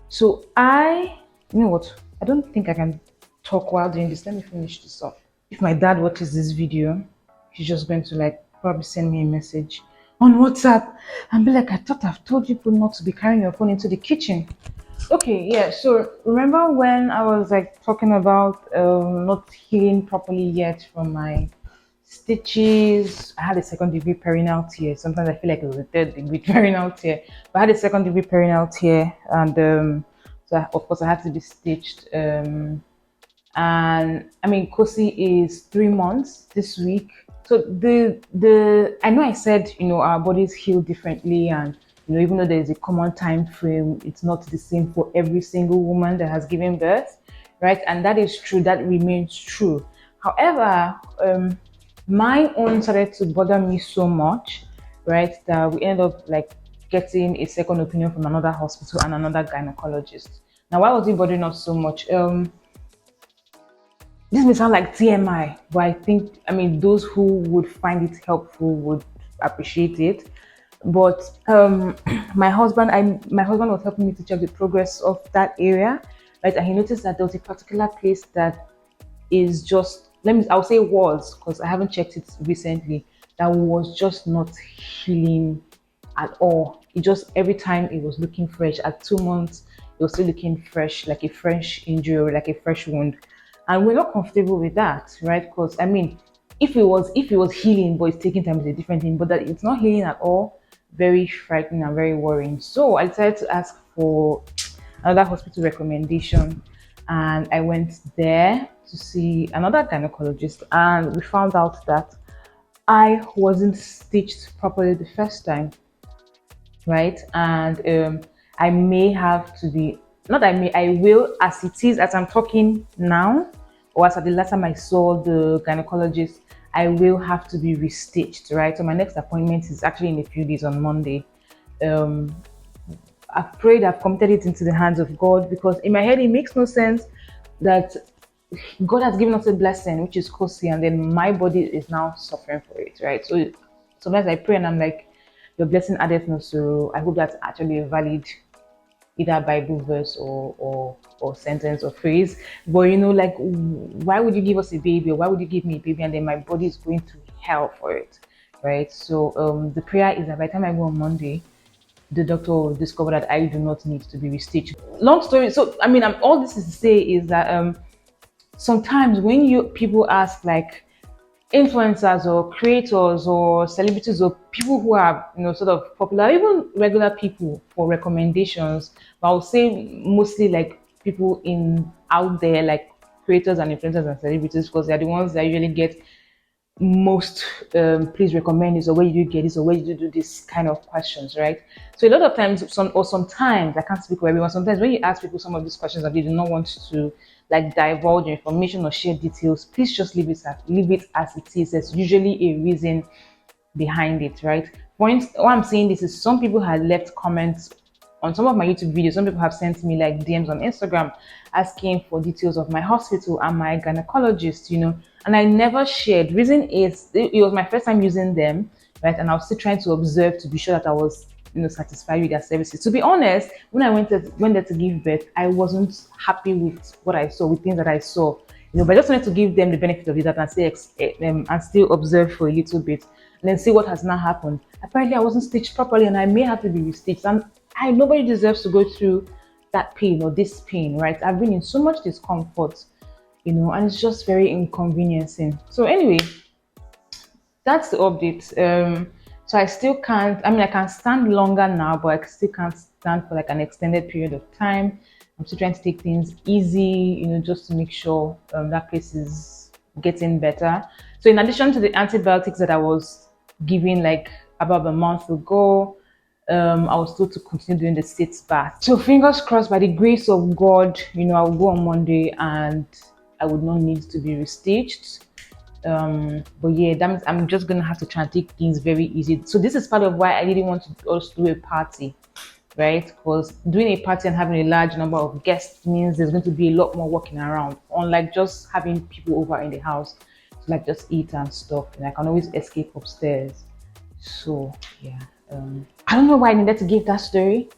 So you know what? I don't think I can talk while doing this. Let me finish this off. If my dad watches this video, he's just going to like probably send me a message on WhatsApp and be like, I thought I've told you not to be carrying your phone into the kitchen. Okay, yeah. So remember when I was like talking about not healing properly yet from my stitches? I had a second degree perineal tear. Sometimes I feel like it was a third degree perineal tear, but I had a second degree perineal tear, and of course I had to be stitched. And I mean, Kosi is 3 months this week. So I know I said our bodies heal differently, and even though there is a common time frame, it's not the same for every single woman that has given birth, right? And that is true. That remains true. However, my own started to bother me so much, right, that we ended up like getting a second opinion from another hospital and another gynecologist. Now, why was it bothering us so much? This may sound like TMI, but I mean, those who would find it helpful would appreciate it. But my husband was helping me to check the progress of that area, right? And he noticed that there was a particular place that is just, I'll say was, because I haven't checked it recently, that was just not healing at all. It just, every time it was looking fresh. At 2 months, it was still looking fresh, like a fresh injury or like a fresh wound. And we're not comfortable with that, right? Because I mean, if it was healing, but it's taking time, is a different thing. But that it's not healing at all, very frightening and very worrying. So I decided to ask for another hospital recommendation, and I went there to see another gynecologist, and we found out that I wasn't stitched properly the first time, right? And I may have to be, not I may, I will, as it is, as I'm talking now, or as at the last time I saw the gynecologist, I will have to be restitched, right? So my next appointment is actually in a few days on Monday. I've prayed, I've committed it into the hands of God, because in my head it makes no sense that God has given us a blessing, which is Kosi, and then my body is now suffering for it, right? So sometimes I pray and I'm like, your blessing addeth no sorrow. I hope that's actually a valid either Bible verse or sentence or phrase. But like, why would you give us a baby, or why would you give me a baby and then my body is going to hell for it, right? So the prayer is that by the time I go on Monday, the doctor will discover that I do not need to be restitched. Long story. So I mean, all this is to say is that sometimes when people ask like influencers or creators or celebrities or people who are sort of popular, even regular people, for recommendations, but I would say mostly like people out there, like creators and influencers and celebrities, because they're the ones that usually get most please recommend this, or where did you get this, or where did you do this kind of questions, right? So a lot of times, sometimes, I can't speak for everyone, sometimes when you ask people some of these questions and they do not want to like divulge information or share details, please just leave it as it is. There's usually a reason behind it, right? Why I'm saying this is some people had left comments on some of my YouTube videos, some people have sent me like DMs on Instagram asking for details of my hospital and my gynecologist, and I never shared. Reason is it was my first time using them, right? And I was still trying to observe to be sure that I was, satisfied with their services. To be honest, when I went there to give birth, I wasn't happy with what I saw, with things that I saw, but I just wanted to give them the benefit of the doubt and still observe for a little bit and then see what has now happened. Apparently, I wasn't stitched properly, and I may have to be restitched. And nobody deserves to go through that pain or this pain, right? I've been in so much discomfort, and it's just very inconveniencing. So anyway, that's the update. So I still can't. I mean, I can stand longer now, but I still can't stand for like an extended period of time. I'm still trying to take things easy, just to make sure that place is getting better. So in addition to the antibiotics that I was giving like about a month ago, I was told to continue doing the sit bath. So fingers crossed, by the grace of God, I will go on Monday and I would not need to be restitched. But yeah, that means I'm just gonna have to try and take things very easy. So this is part of why I didn't want to also do a party, right? Because doing a party and having a large number of guests means there's going to be a lot more walking around, unlike just having people over in the house to like just eat and stuff. And I can always escape upstairs. So yeah, I don't know why I needed to give that story,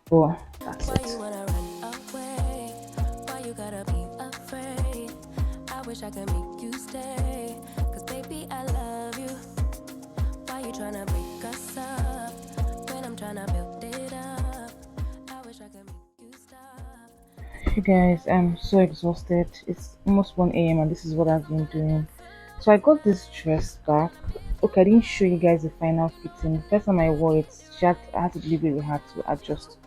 but that's Why it. you wanna run away? Why you gotta be afraid? I wish I could make you stay. Cause baby, I love you. Why you tryna break us up? When I'm tryna build it up. I wish I could make you stop. You guys, I'm so exhausted. It's almost 1 a.m. and this is what I've been doing. So I got this dress back. Okay, I didn't show you guys the final fitting. The first time I wore it, I had to deliberately had to adjust.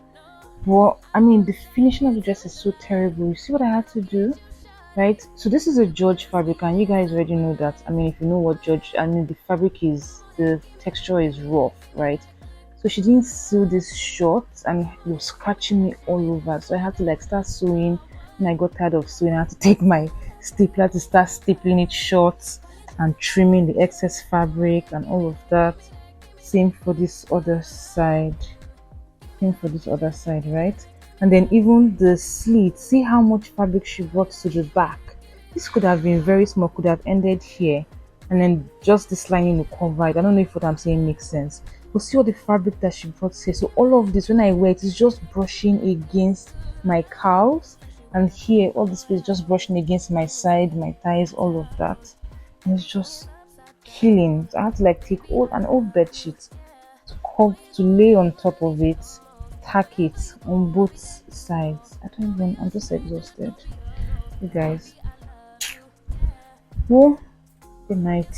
Well, I mean, the finishing of the dress is so terrible. You see what I had to do? Right? So this is a George fabric, and you guys already know that. I mean, if you know what George, the fabric is, the texture is rough, right? So she didn't sew this short and it was scratching me all over. So I had to like start sewing. When I got tired of sewing, I had to take my stapler to start stapling it short and trimming the excess fabric and all of that. Same for this other side. Right? And then even the slit, see how much fabric she brought to the back. This could have been very small, could have ended here, and then just this lining will cover it. I don't know if what I'm saying makes sense. But see all the fabric that she brought here. So all of this, when I wear it, is just brushing against my calves, and here all this is just brushing against my side, my thighs, all of that, and it's just killing. So I have to like take an old bed sheet to lay on top of it, tack it on both sides. I'm just exhausted, you guys. Well, good night.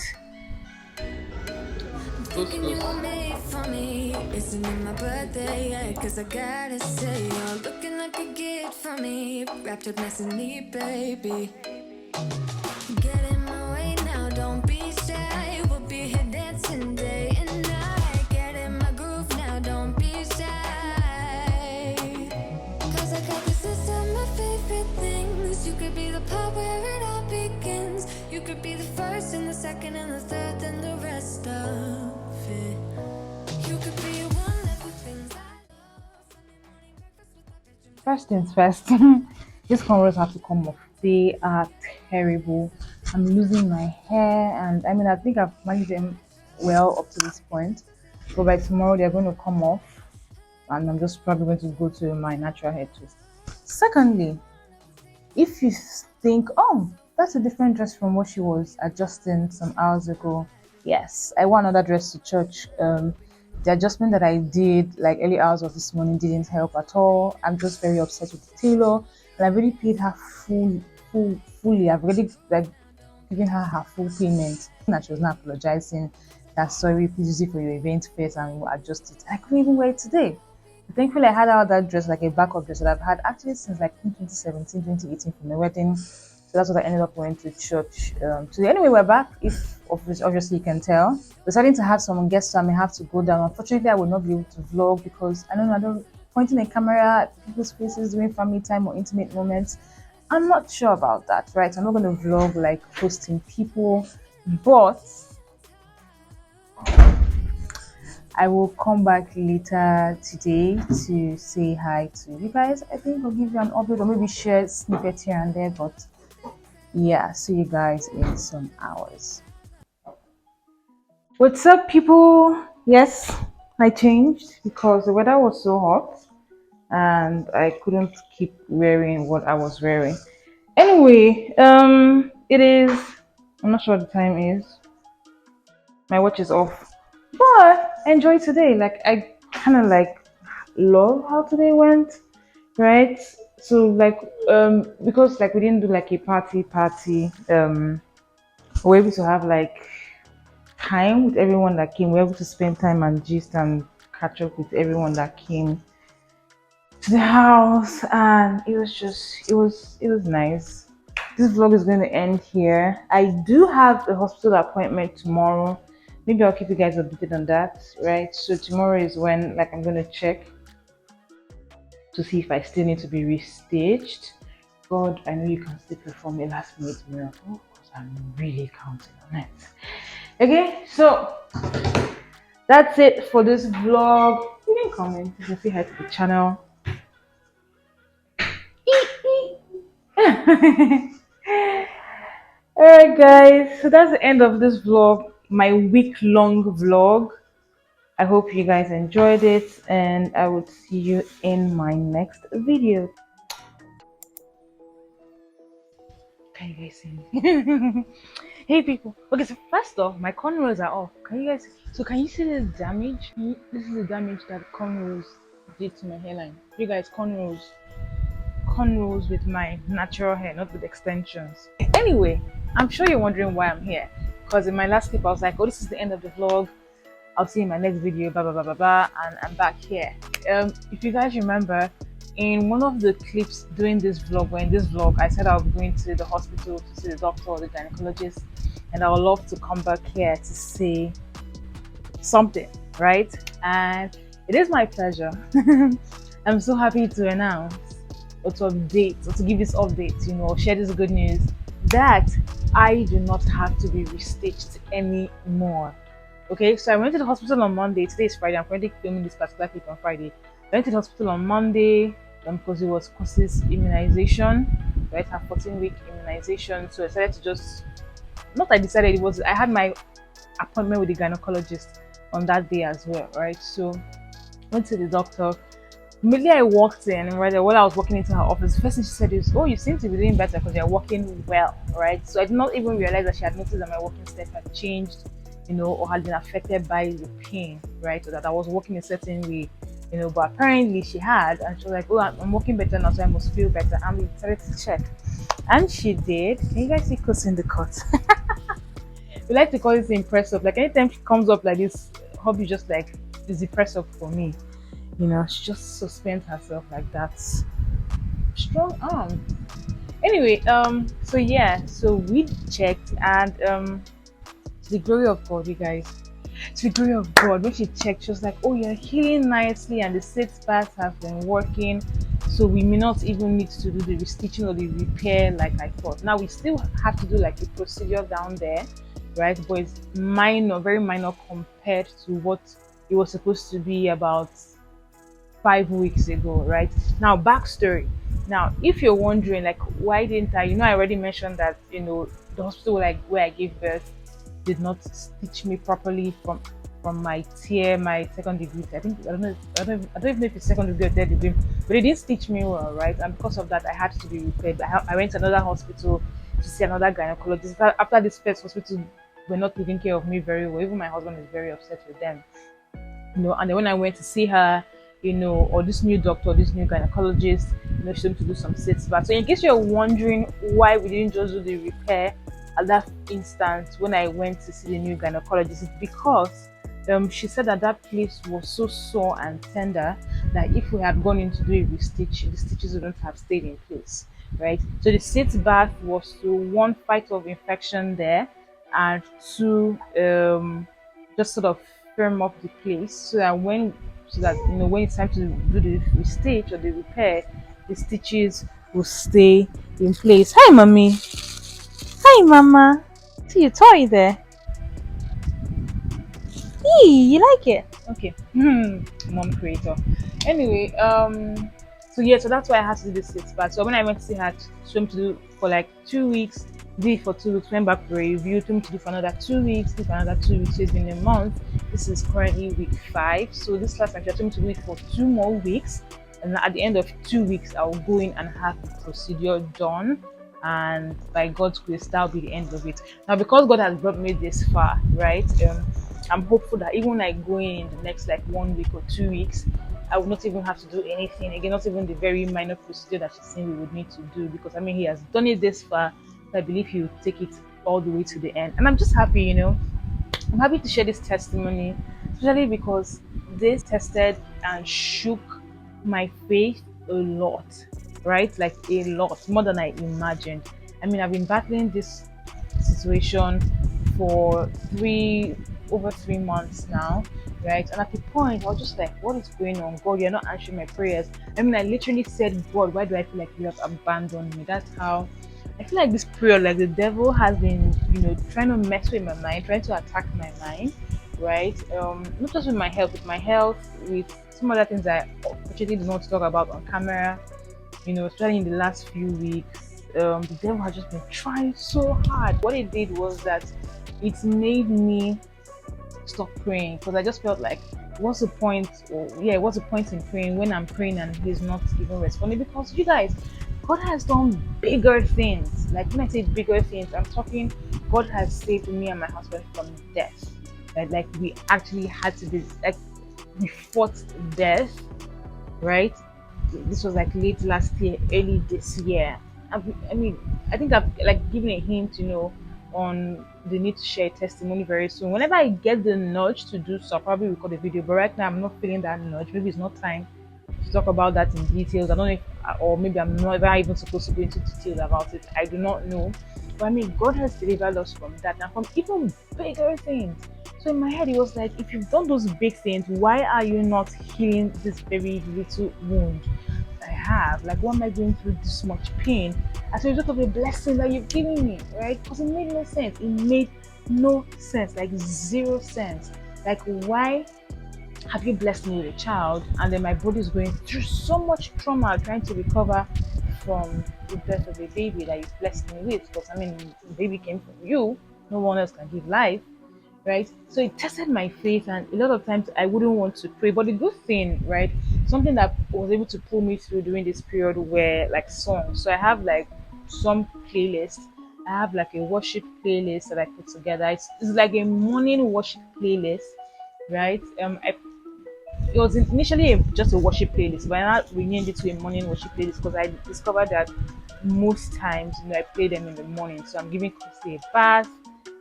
Thinking you were made for me. Isn't it my birthday yet? Cause I gotta say, you're looking like a gift for me. Wrapped up nice and neat, baby. Get in my way now, don't be shy. We'll be here dancing day and night. Get in my groove now, don't be shy. Cause I got this list of my favorite things. You could be the part where it all begins. You could be the first and the second and the third and the rest of it. You could be one of the things I love. Sunday morning breakfast with my bedroom. First things first, these cornrows have to come off. They are terrible. I'm losing my hair, and I mean, I think I've managed them well up to this point, but by tomorrow they're going to come off, and I'm just probably going to go to my natural hair twist. Secondly, if you think, oh, that's a different dress from what she was adjusting some hours ago, yes, I wore another dress to church. The adjustment that I did like early hours of this morning didn't help at all. I'm just very upset with the tailor, and I've already paid her fully. I've already like given her full payment, and she was not apologizing. That sorry, please use it for your event first, and we'll adjust it. I couldn't even wear it today. Thankfully, I had out that dress, like a backup dress that I've had actually since like 2017, 2018 for my wedding. So that's what I ended up going to church. So anyway, we're back. If obviously you can tell, deciding to have someone guest, so I may have to go down. Unfortunately, I will not be able to vlog because I don't pointing a camera at people's faces during family time or intimate moments. I'm not sure about that, right? I'm not going to vlog like posting people, but I will come back later today to say hi to you guys. I think I'll give you an update or maybe share snippets here and there, but yeah, see you guys in some hours. What's up, people? Yes, I changed because the weather was so hot and I couldn't keep wearing what I was wearing. Anyway, it is, I'm not sure what the time is. My watch is off. But enjoy today. Like I kind of like love how today went, right? So like because like we didn't do like a party, we were able to have like time with everyone that came. We were able to spend time and gist and catch up with everyone that came to the house, and it was nice. This vlog is going to end here. I do have a hospital appointment tomorrow. Maybe I'll keep you guys updated on that, right? So tomorrow is when like I'm going to check to see if I still need to be restaged. God, I know you can still perform a last minute miracle because I'm really counting on it. Okay, so that's it for this vlog. You can comment, you can say hi to the channel. Alright guys, so that's the end of this vlog, my week-long vlog. I hope you guys enjoyed it and I will see you in my next video. Can you guys see me? Hey people. Okay, so first off, my cornrows are off. Can you guys, so can you see this damage? This is the damage that cornrows did to my hairline. You guys, cornrows with my natural hair, not with extensions. Anyway, I'm sure you're wondering why I'm here, because in my last clip I was like, oh, this is the end of the vlog, I'll see you in my next video, blah blah blah blah blah, and I'm back here. If you guys remember, in one of the clips during this vlog, or in this vlog, I said I was going to the hospital to see the doctor or the gynecologist, and I would love to come back here to say something, right? And it is my pleasure. I'm so happy to announce or to update or to give this update, you know, share this good news that I do not have to be restaged anymore. Okay, so I went to the hospital on Monday. Today is Friday. I'm currently filming this particular clip on Friday. I went to the hospital on Monday because it was Kosi's immunization, right? Her 14-week immunization. So I decided to just, not I decided, it was, I had my appointment with the gynecologist on that day as well, right? So went to the doctor. Immediately I walked in, and right while I was walking into her office, the first thing she said is, oh, you seem to be doing better because you're walking well, right? So I did not even realize that she had noticed that my walking step had changed, you know, or had been affected by the pain, right? So that I was walking a certain way, you know, but apparently she had, and she was like, oh, I'm walking better now, so I must feel better. And we started to check. And she did. Can you guys see Kosi in the cut? We like to call it impressive. Like anytime she comes up like this, hobby just like is impressive for me. You know, she just suspends herself like that. Strong arm. Anyway, so yeah, so we checked, and to the glory of God, you guys, to the glory of God, when she checked, she was like, oh, you're healing nicely and the sits baths have been working, so we may not even need to do the restitching or the repair like I thought. Now we still have to do like a procedure down there, right? But it's minor, very minor compared to what it was supposed to be about 5 weeks ago, right? Now backstory. Now if you're wondering like why didn't I, you know, I already mentioned that, you know, the hospital like where I gave birth did not stitch me properly from my tier, my second degree. I think I don't even know if it's second degree or third degree, but it didn't stitch me well, right? And because of that I had to be repaired. I went to another hospital to see another gynecologist. After this first hospital were not taking care of me very well. Even my husband is very upset with them, you know. And then when I went to see her, you know, or this new doctor, this new gynecologist, you know, she told me to do some sits back. So in case you're wondering why we didn't just do the repair at that instant when I went to see the new gynecologist, it's because she said that that place was so sore and tender that if we had gone in to do a restitch, the stitches wouldn't have stayed in place, right? So the sits bath was to, one, fight off infection there, and two, just sort of firm up the place so that you know, when it's time to do the restitch or the repair, the stitches will stay in place. Hi mommy. Hi mama. See your toy there. You like it? Okay. Mom creator. Anyway, so yeah, so that's why I had to do this 6 part. So when I went to see her, swim to do for like 2 weeks, did it for 2 weeks, went back for a review, told me to do for another 2 weeks, did for another 2 weeks. So it's been a month. This is currently week 5. So this last time she told me to do it for 2 more weeks, and at the end of 2 weeks, I'll go in and have the procedure done. And by God's grace, that'll be the end of it. Now, because God has brought me this far, right? I'm hopeful that even when I go in the next like 1 week or 2 weeks, I would not even have to do anything again, not even the very minor procedure that she's saying we would need to do. Because I mean, He has done it this far, so I believe He will take it all the way to the end. And I'm just happy, I'm happy to share this testimony, especially because this tested and shook my faith a lot, right? Like a lot, more than I imagined. I mean, I've been battling this situation for over 3 months now, right? And at the point, I was just like, what is going on? God, you're not answering my prayers. I mean, I literally said, God, why do I feel like you have abandoned me? That's how I feel like this period, like the devil has been, trying to mess with my mind, trying to attack my mind, right? Not just with my health, with some other things that I unfortunately do not talk about on camera, especially in the last few weeks. The devil has just been trying so hard. What it did was that it made me stop praying because I just felt like, what's the point? What's the point in praying when I'm praying and He's not even responding? Because you guys, God has done bigger things. Like when I say bigger things, I'm talking God has saved me and my husband from death. Right? Like we actually had to be like we fought death, right? This was like late last year, early this year. I mean, I think I've like given a hint, on the need to share a testimony very soon. Whenever I get the nudge to do so, I'll probably record a video. But right now, I'm not feeling that nudge. Maybe it's not time to talk about that in details. I don't know if, or maybe I'm not even supposed to go into details about it. I do not know. But I mean, God has delivered us from that and from even bigger things. So in my head, it was like, if you've done those big things, why are you not healing this very little wound I have? Like, why am I going through this much pain as a result of a blessing that you've given me, right? Because it made no sense. It made no sense, like zero sense. Like, why have you blessed me with a child and then my body is going through so much trauma trying to recover from the death of a baby that you've blessed me with? Because I mean, the baby came from you, no one else can give life, right? So it tested my faith, and a lot of times I wouldn't want to pray. But the good thing, right, something that was able to pull me through during this period were like songs. So I have like some playlists. I have like a worship playlist that I put together. It's like a morning worship playlist, right? It was initially just a worship playlist, but I now renamed it to a morning worship playlist because I discovered that most times, I play them in the morning. So I'm giving Kosi a bath,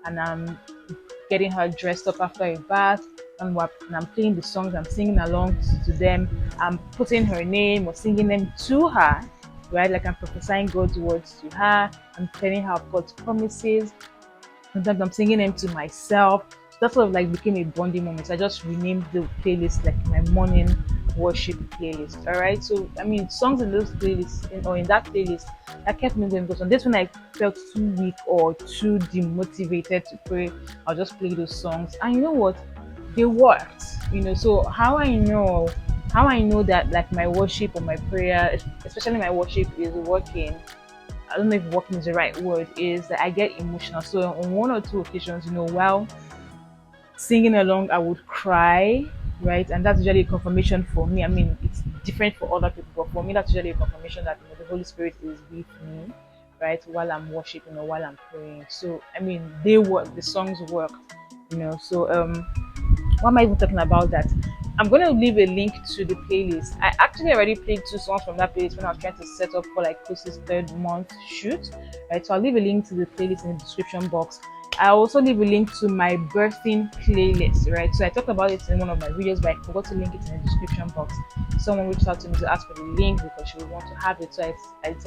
and I'm getting her dressed up after a bath, and I'm playing the songs, I'm singing along to them, I'm putting her name or singing them to her, right? Like I'm prophesying God's words to her, I'm telling her of God's promises. Sometimes I'm singing them to myself. So that sort of like became a bonding moment. So I just renamed the playlist like my morning worship playlist. All right. So I mean, songs in those playlists or in that playlist that kept me going. Because on this when I felt too weak or too demotivated to pray, I'll just play those songs. And you know what? They worked. So how I know that like my worship or my prayer, especially my worship, is working. I don't know if working is the right word, is that I get emotional. So on one or two occasions, while singing along, I would cry, right? And that's usually a confirmation for me. I mean, it's different for other people, but for me, that's usually a confirmation that the Holy Spirit is with me, right? While I'm worshiping or while I'm praying. So I mean, they work. The songs work, So why am I even talking about that? I'm going to leave a link to the playlist. I actually already played 2 songs from that playlist when I was trying to set up for like Kosi's 3rd month shoot, right? So I'll leave a link to the playlist in the description box. I also leave a link to my birthing playlist, right? So I talked about it in one of my videos, but I forgot to link it in the description box. Someone reached out to me to ask for the link because she would want to have it. So I've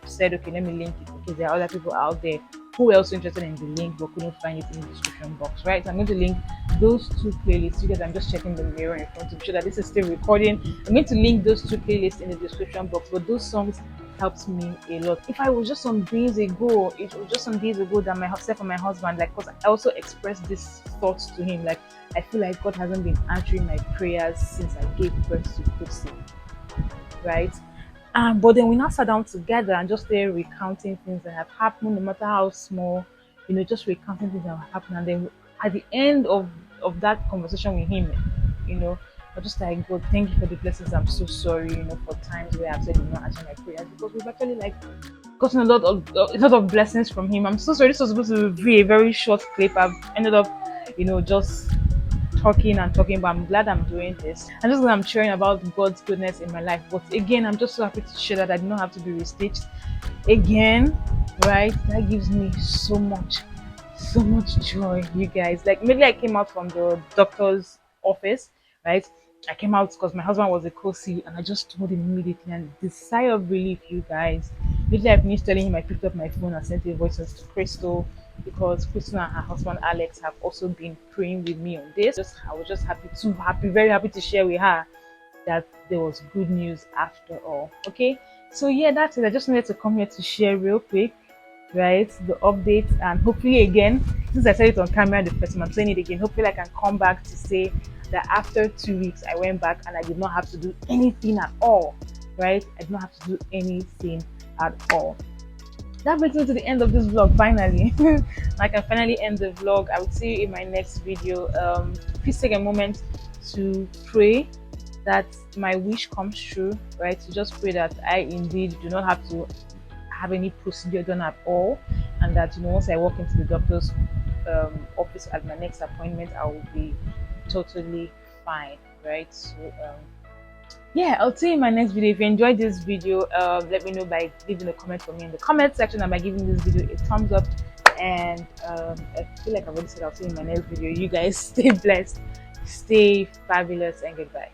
said, okay, let me link it because there are other people out there who were also interested in the link but couldn't find it in the description box, right? So I'm going to link those 2 playlists because I'm just checking the mirror in front to be sure that this is still recording. I'm going to link those 2 playlists in the description box, but those songs helped me a lot. If I was just some days ago, it was just some days ago that myself and my husband, like, because I also expressed these thoughts to him, like, I feel like God hasn't been answering my prayers since I gave birth to Kosi, right? But then we now sat down together and just started recounting things that have happened, no matter how small, just recounting things that have happened. And then at the end of that conversation with him, I was just like, God, thank you for the blessings. I'm so sorry, for times where I've said you not answer my prayers, because we've actually like gotten a lot of blessings from him. I'm so sorry. This was supposed to be a very short clip. I've ended up, just talking and talking, but I'm glad I'm doing this. I'm just glad I'm sharing about God's goodness in my life. But again, I'm just so happy to share that I do not have to be restitched again, right? That gives me so much joy, you guys. Like, maybe I came out from the doctor's office, right? I came out because my husband was a Kosi, and I just told him immediately, and the sigh of relief, you guys. Immediately I finished telling him, I picked up my phone and sent a voice note to Crystal, because Crystal and her husband Alex have also been praying with me on this. I was just very happy to share with her that there was good news after all. Okay, so yeah, that's it. I just wanted to come here to share real quick, right, the updates, and hopefully again, since I said it on camera the first time, I'm saying it again. Hopefully I can come back to say that after 2 weeks I went back and I did not have to do anything at all, right? I did not have to do anything at all. That brings me to the end of this vlog finally. I can finally end the vlog. I will see you in my next video. Please take a moment to pray that my wish comes true, right? To just pray that I indeed do not have to have any procedure done at all, and that once I walk into the doctor's office at my next appointment, I will be totally fine, right? So yeah, I'll see you in my next video. If you enjoyed this video, let me know by leaving a comment for me in the comment section, and by giving this video a thumbs up. And I feel like I've already said I'll see you in my next video. You guys stay blessed, stay fabulous, and goodbye.